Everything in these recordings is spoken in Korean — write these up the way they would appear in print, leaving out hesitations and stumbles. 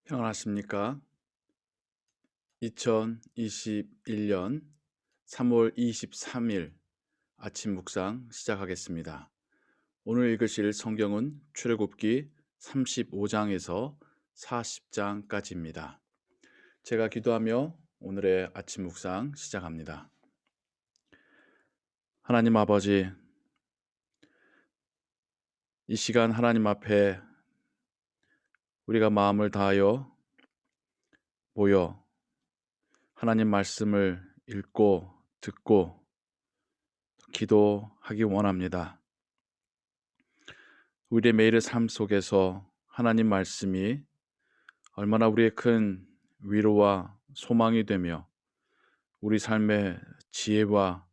평안하십니까? 2021년 3월 23일 아침 묵상 시작하겠습니다. 오늘 읽으실 성경은 출애굽기 35장에서 40장까지입니다. 제가 기도하며 오늘의 아침 묵상 시작합니다. 하나님 아버지, 이 시간 하나님 앞에 우리가 마음을 다하여 모여 하나님 말씀을 읽고 듣고 기도하기 원합니다. 우리의 매일의 삶 속에서 하나님 말씀이 얼마나 우리의 큰 위로와 소망이 되며 우리 삶의 지혜와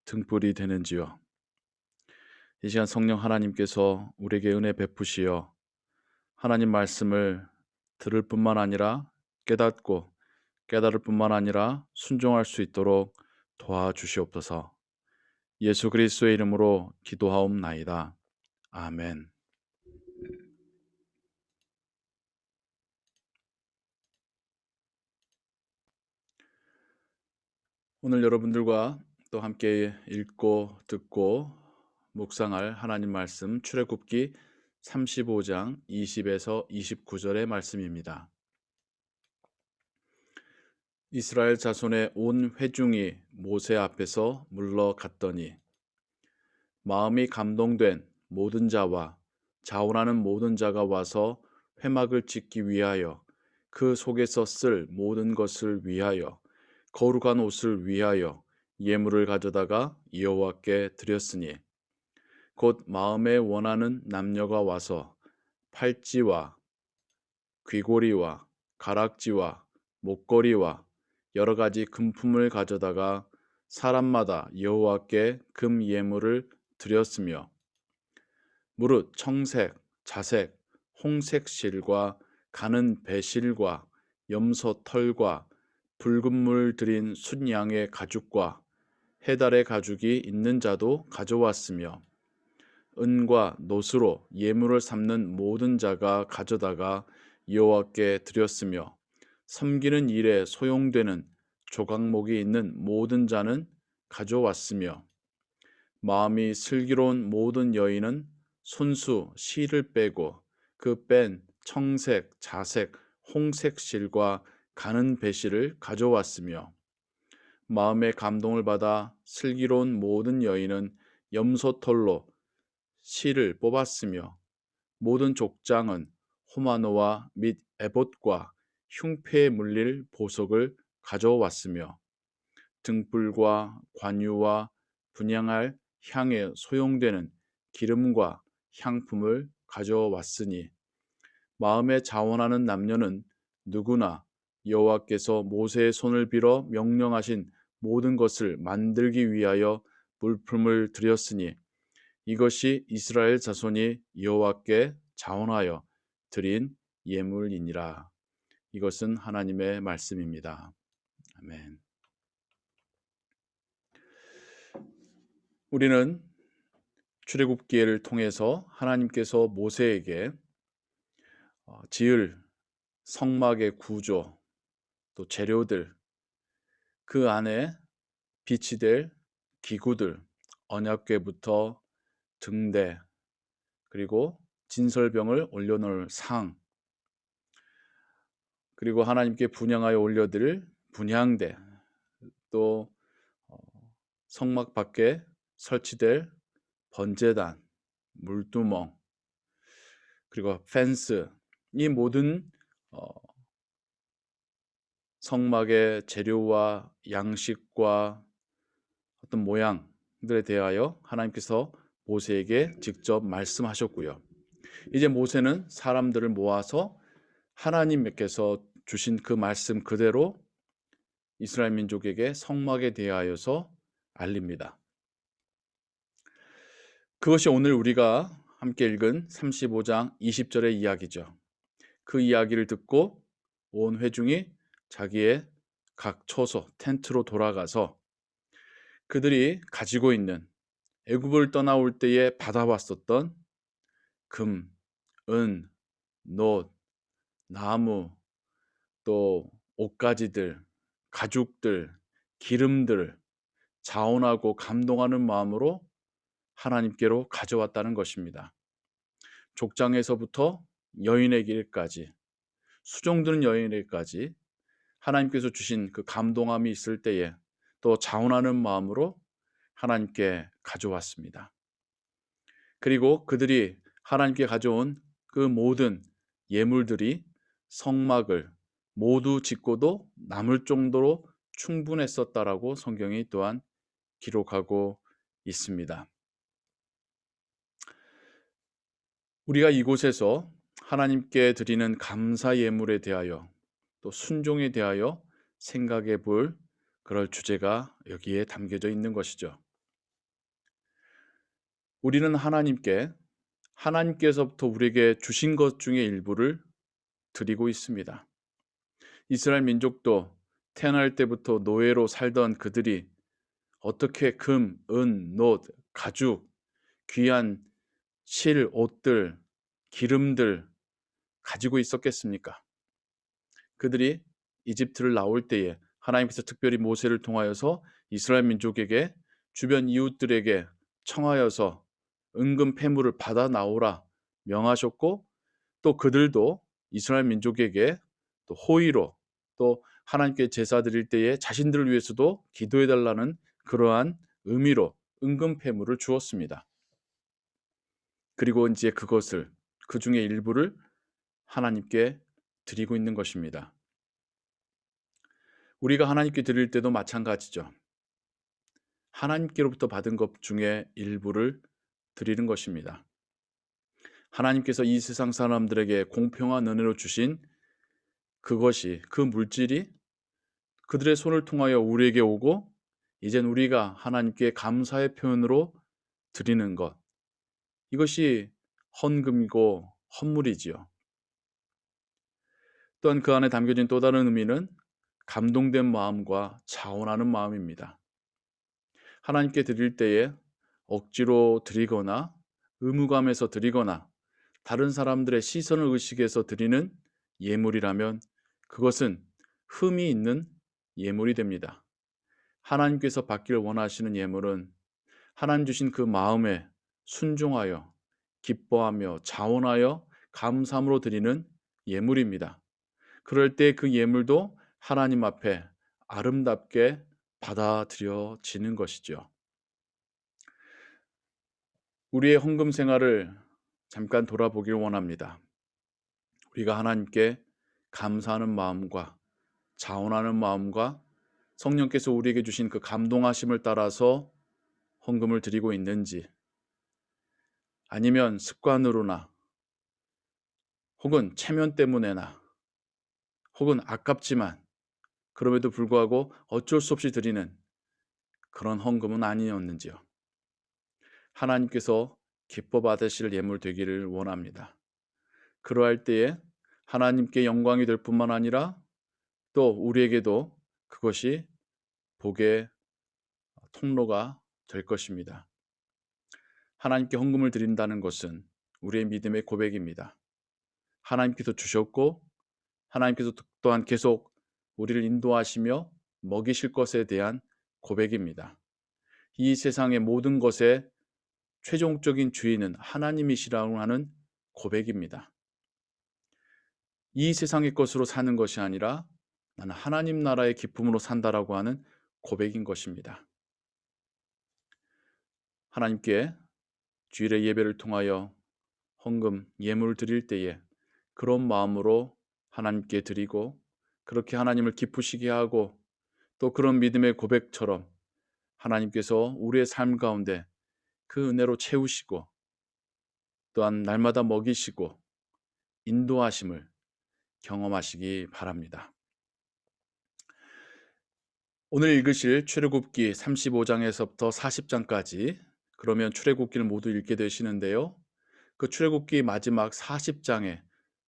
등불이 되는지요. 이 시간 성령 하나님께서 우리에게 은혜 베푸시어 하나님 말씀을 들을 뿐만 아니라 깨닫고 깨달을 뿐만 아니라 순종할 수 있도록 도와주시옵소서. 예수 그리스도의 이름으로 기도하옵나이다. 아멘. 오늘 여러분들과 또 함께 읽고 듣고 묵상할 하나님 말씀 출애굽기 35장 20에서 29절의 말씀입니다. 이스라엘 자손의 온 회중이 모세 앞에서 물러갔더니 마음이 감동된 모든 자와 자원하는 모든 자가 와서 회막을 짓기 위하여 그 속에서 쓸 모든 것을 위하여 거룩한 옷을 위하여 예물을 가져다가 여호와께 드렸으니 곧 마음에 원하는 남녀가 와서 팔찌와 귀고리와 가락지와 목걸이와 여러 가지 금품을 가져다가 사람마다 여호와께 금 예물을 드렸으며 무릇 청색, 자색, 홍색 실과 가는 배실과 염소 털과 붉은 물 들인 순양의 가죽과 해달의 가죽이 있는 자도 가져왔으며 은과 노스로 예물을 삼는 모든 자가 가져다가 여호와께 드렸으며 섬기는 일에 소용되는 조각목이 있는 모든 자는 가져왔으며 마음이 슬기로운 모든 여인은 손수 실을 빼고 그 뺀 청색, 자색, 홍색 실과 가는 배실을 가져왔으며 마음의 감동을 받아 슬기로운 모든 여인은 염소털로 실을 뽑았으며 모든 족장은 호마노와 및 에봇과 흉패에 물릴 보석을 가져왔으며 등불과 관유와 분향할 향에 소용되는 기름과 향품을 가져왔으니 마음에 자원하는 남녀는 누구나 여호와께서 모세의 손을 빌어 명령하신 모든 것을 만들기 위하여 물품을 드렸으니 이것이 이스라엘 자손이 여호와께 자원하여 드린 예물이니라. 이것은 하나님의 말씀입니다. 아멘. 우리는 출애굽기를 통해서 하나님께서 모세에게 지을 성막의 구조, 또 재료들, 그 안에 비치될 기구들, 언약궤부터 등대, 그리고 진설병을 올려놓을 상, 그리고 하나님께 분향하여 올려드릴 분향대, 또 성막 밖에 설치될 번제단, 물두멍, 그리고 펜스, 이 모든 성막의 재료와 양식과 어떤 모양들에 대하여 하나님께서 모세에게 직접 말씀하셨고요. 이제 모세는 사람들을 모아서 하나님께서 주신 그 말씀 그대로 이스라엘 민족에게 성막에 대하여서 알립니다. 그것이 오늘 우리가 함께 읽은 35장 20절의 이야기죠. 그 이야기를 듣고 온 회중이 자기의 각 처소, 텐트로 돌아가서 그들이 가지고 있는 애굽을 떠나올 때에 받아왔었던 금, 은, 놋, 나무, 또 옷가지들, 가죽들, 기름들을 자원하고 감동하는 마음으로 하나님께로 가져왔다는 것입니다. 족장에서부터 여인의 길까지, 수종드는 여인의 길까지 하나님께서 주신 그 감동함이 있을 때에 또 자원하는 마음으로 하나님께 가져왔습니다. 그리고 그들이 하나님께 가져온 그 모든 예물들이 성막을 모두 짓고도 남을 정도로 충분했었다라고 성경이 또한 기록하고 있습니다. 우리가 이곳에서 하나님께 드리는 감사 예물에 대하여 또 순종에 대하여 생각해 볼 그럴 주제가 여기에 담겨져 있는 것이죠. 우리는 하나님께서부터 우리에게 주신 것 중에 일부를 드리고 있습니다. 이스라엘 민족도 태어날 때부터 노예로 살던 그들이 어떻게 금, 은, 놋, 가죽, 귀한 실, 옷들, 기름들 가지고 있었겠습니까? 그들이 이집트를 나올 때에 하나님께서 특별히 모세를 통하여서 이스라엘 민족에게 주변 이웃들에게 청하여서 은금 패물을 받아 나오라 명하셨고, 또 그들도 이스라엘 민족에게 또 호의로 또 하나님께 제사 드릴 때에 자신들을 위해서도 기도해 달라는 그러한 의미로 은금 패물을 주었습니다. 그리고 이제 그것을 그 중에 일부를 하나님께 드리고 있는 것입니다. 우리가 하나님께 드릴 때도 마찬가지죠. 하나님께로부터 받은 것 중에 일부를 드리는 것입니다. 하나님께서 이 세상 사람들에게 공평한 은혜로 주신 그것이, 그 물질이 그들의 손을 통하여 우리에게 오고, 이젠 우리가 하나님께 감사의 표현으로 드리는 것, 이것이 헌금이고 헌물이지요. 또한 그 안에 담겨진 또 다른 의미는 감동된 마음과 자원하는 마음입니다. 하나님께 드릴 때에 억지로 드리거나 의무감에서 드리거나 다른 사람들의 시선을 의식해서 드리는 예물이라면 그것은 흠이 있는 예물이 됩니다. 하나님께서 받길 원하시는 예물은 하나님 주신 그 마음에 순종하여 기뻐하며 자원하여 감사함으로 드리는 예물입니다. 그럴 때 그 예물도 하나님 앞에 아름답게 받아들여지는 것이죠. 우리의 헌금 생활을 잠깐 돌아보길 원합니다. 우리가 하나님께 감사하는 마음과 자원하는 마음과 성령께서 우리에게 주신 그 감동하심을 따라서 헌금을 드리고 있는지, 아니면 습관으로나 혹은 체면 때문에나 혹은 아깝지만 그럼에도 불구하고 어쩔 수 없이 드리는 그런 헌금은 아니었는지요. 하나님께서 기뻐 받으실 예물 되기를 원합니다. 그러할 때에 하나님께 영광이 될 뿐만 아니라 또 우리에게도 그것이 복의 통로가 될 것입니다. 하나님께 헌금을 드린다는 것은 우리의 믿음의 고백입니다. 하나님께서 주셨고 하나님께서 또한 계속 우리를 인도하시며 먹이실 것에 대한 고백입니다. 이 세상의 모든 것의 최종적인 주인은 하나님이시라고 하는 고백입니다. 이 세상의 것으로 사는 것이 아니라 나는 하나님 나라의 기쁨으로 산다라고 하는 고백인 것입니다. 하나님께 주일의 예배를 통하여 헌금, 예물을 드릴 때에 그런 마음으로 하나님께 드리고 그렇게 하나님을 기쁘시게 하고 또 그런 믿음의 고백처럼 하나님께서 우리의 삶 가운데 그 은혜로 채우시고 또한 날마다 먹이시고 인도하심을 경험하시기 바랍니다. 오늘 읽으실 출애굽기 35장에서부터 40장까지, 그러면 출애굽기를 모두 읽게 되시는데요. 그 출애굽기 마지막 40장에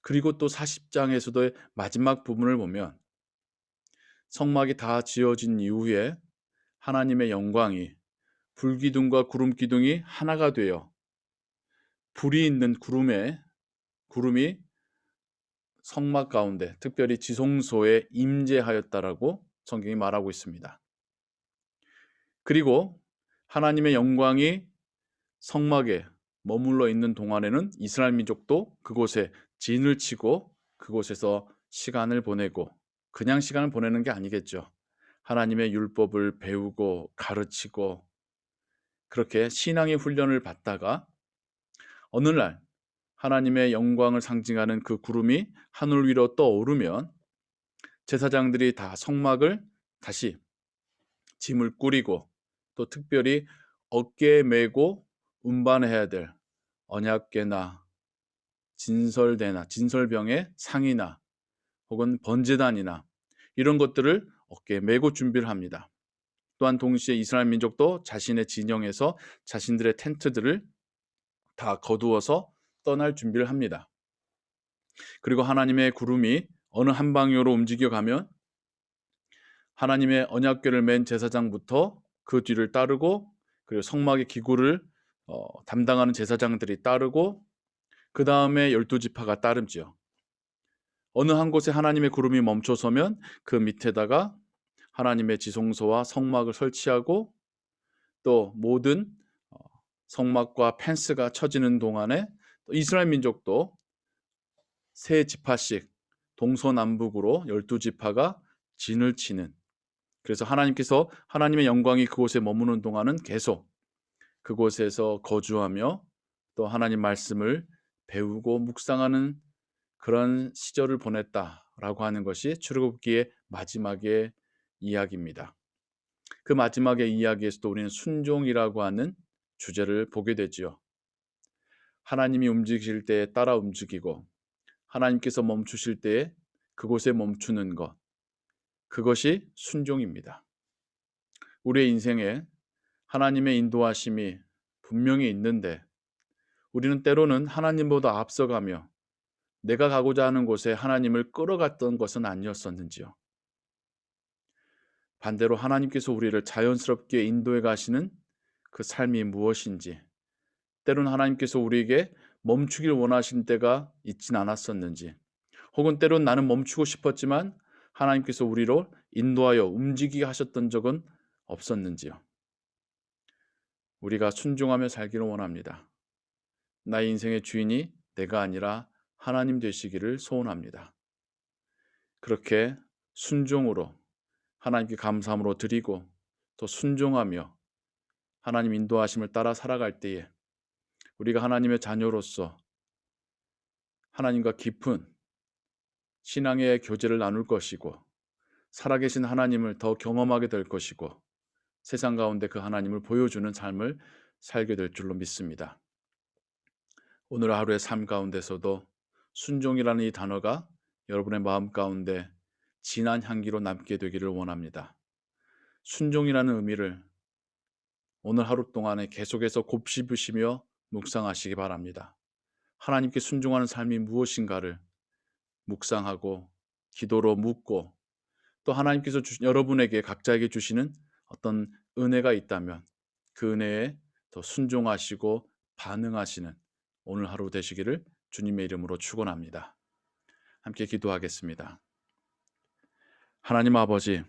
그리고 또 40장에서도 마지막 부분을 보면 성막이 다 지어진 이후에 하나님의 영광이 불기둥과 구름기둥이 하나가 되어 불이 있는 구름이 성막 가운데 특별히 지성소에 임재하였다라고 성경이 말하고 있습니다. 그리고 하나님의 영광이 성막에 머물러 있는 동안에는 이스라엘 민족도 그곳에 진을 치고 그곳에서 시간을 보내고, 그냥 시간을 보내는 게 아니겠죠. 하나님의 율법을 배우고 가르치고 그렇게 신앙의 훈련을 받다가 어느 날 하나님의 영광을 상징하는 그 구름이 하늘 위로 떠오르면 제사장들이 다 성막을 다시 짐을 꾸리고, 또 특별히 어깨에 메고 운반해야 될 언약궤나 진설대나 진설병의 상이나 혹은 번제단이나 이런 것들을 어깨에 메고 준비를 합니다. 또한 동시에 이스라엘 민족도 자신의 진영에서 자신들의 텐트들을 다 거두어서 떠날 준비를 합니다. 그리고 하나님의 구름이 어느 한 방향으로 움직여 가면 하나님의 언약궤를 맨 제사장부터 그 뒤를 따르고, 그리고 성막의 기구를 담당하는 제사장들이 따르고, 그 다음에 12지파가 따름지요. 어느 한 곳에 하나님의 구름이 멈춰서면 그 밑에다가 하나님의 지성소와 성막을 설치하고, 또 모든 성막과 펜스가 쳐지는 동안에 이스라엘 민족도 세 지파씩 동서남북으로 12지파가 진을 치는, 그래서 하나님께서 하나님의 영광이 그곳에 머무는 동안은 계속 그곳에서 거주하며 또 하나님 말씀을 배우고 묵상하는 그런 시절을 보냈다라고 하는 것이 출애굽기의 마지막의 이야기입니다. 그 마지막의 이야기에서도 우리는 순종이라고 하는 주제를 보게 되지요. 하나님이 움직이실 때에 따라 움직이고, 하나님께서 멈추실 때에 그곳에 멈추는 것, 그것이 순종입니다. 우리의 인생에 하나님의 인도하심이 분명히 있는데 우리는 때로는 하나님보다 앞서가며 내가 가고자 하는 곳에 하나님을 끌어갔던 것은 아니었었는지요. 반대로 하나님께서 우리를 자연스럽게 인도해 가시는 그 삶이 무엇인지, 때로는 하나님께서 우리에게 멈추길 원하신 때가 있진 않았었는지, 혹은 때로는 나는 멈추고 싶었지만 하나님께서 우리로 인도하여 움직이게 하셨던 적은 없었는지요. 우리가 순종하며 살기를 원합니다. 나의 인생의 주인이 내가 아니라 하나님 되시기를 소원합니다. 그렇게 순종으로 하나님께 감사함으로 드리고 또 순종하며 하나님 인도하심을 따라 살아갈 때에 우리가 하나님의 자녀로서 하나님과 깊은 신앙의 교제를 나눌 것이고, 살아계신 하나님을 더 경험하게 될 것이고, 세상 가운데 그 하나님을 보여주는 삶을 살게 될 줄로 믿습니다. 오늘 하루의 삶 가운데서도 순종이라는 이 단어가 여러분의 마음 가운데 진한 향기로 남게 되기를 원합니다. 순종이라는 의미를 오늘 하루 동안에 계속해서 곱씹으시며 묵상하시기 바랍니다. 하나님께 순종하는 삶이 무엇인가를 묵상하고 기도로 묻고, 또 하나님께서 여러분에게 각자에게 주시는 어떤 은혜가 있다면 그 은혜에 더 순종하시고 반응하시는 오늘 하루 되시기를 주님의 이름으로 축원합니다. 함께 기도하겠습니다. 하나님 아버지,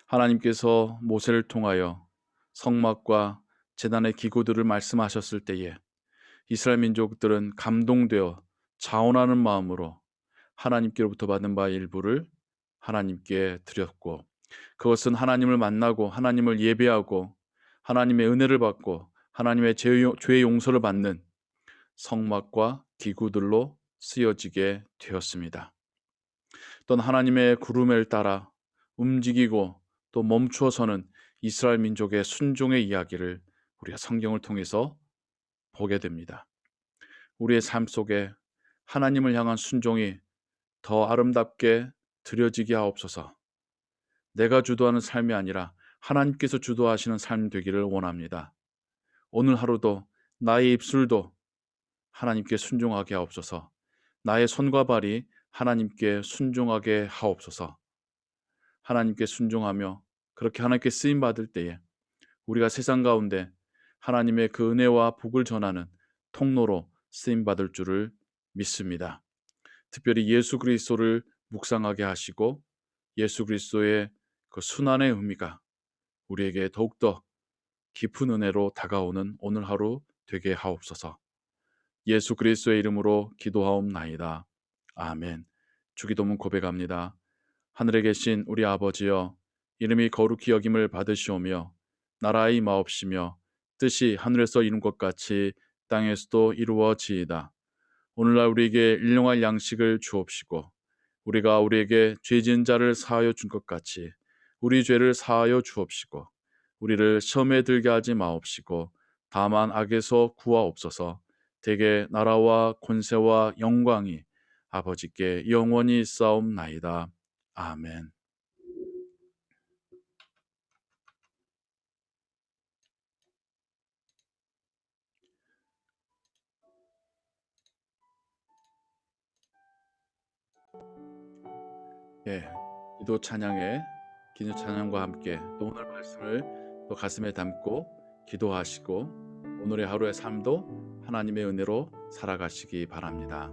하나님께서 모세를 통하여 성막과 제단의 기구들을 말씀하셨을 때에 이스라엘 민족들은 감동되어 자원하는 마음으로 하나님께로부터 받은 바의 일부를 하나님께 드렸고, 그것은 하나님을 만나고 하나님을 예배하고 하나님의 은혜를 받고 하나님의 죄의 용서를 받는 성막과 기구들로 쓰여지게 되었습니다. 또한 하나님의 구름을 따라 움직이고 또 멈추어서는 이스라엘 민족의 순종의 이야기를 우리가 성경을 통해서 보게 됩니다. 우리의 삶 속에 하나님을 향한 순종이 더 아름답게 드려지게 하옵소서. 내가 주도하는 삶이 아니라 하나님께서 주도하시는 삶 되기를 원합니다. 오늘 하루도 나의 입술도 하나님께 순종하게 하옵소서. 나의 손과 발이 하나님께 순종하게 하옵소서. 하나님께 순종하며 그렇게 하나님께 쓰임 받을 때에 우리가 세상 가운데 하나님의 그 은혜와 복을 전하는 통로로 쓰임 받을 줄을 믿습니다. 특별히 예수 그리스도를 묵상하게 하시고 예수 그리스도의 그 순환의 의미가 우리에게 더욱더 깊은 은혜로 다가오는 오늘 하루 되게 하옵소서. 예수 그리스도의 이름으로 기도하옵나이다. 아멘. 주기도문 고백합니다. 하늘에 계신 우리 아버지여, 이름이 거룩히 여김을 받으시오며 나라의 마옵시며 뜻이 하늘에서 이룬 것 같이 땅에서도 이루어지이다. 오늘날 우리에게 일용할 양식을 주옵시고 우리가 우리에게 죄 지은 자를 사하여 준 것 같이 우리 죄를 사하여 주옵시고 우리를 시험에 들게 하지 마옵시고 다만 악에서 구하옵소서. 대개 나라와 권세와 영광이 아버지께 영원히 있사옵나이다. 아멘. 예, 기도 찬양에 기도 찬양과 함께 또 오늘 말씀을 또 가슴에 담고 기도하시고 오늘의 하루의 삶도 하나님의 은혜로 살아가시기 바랍니다.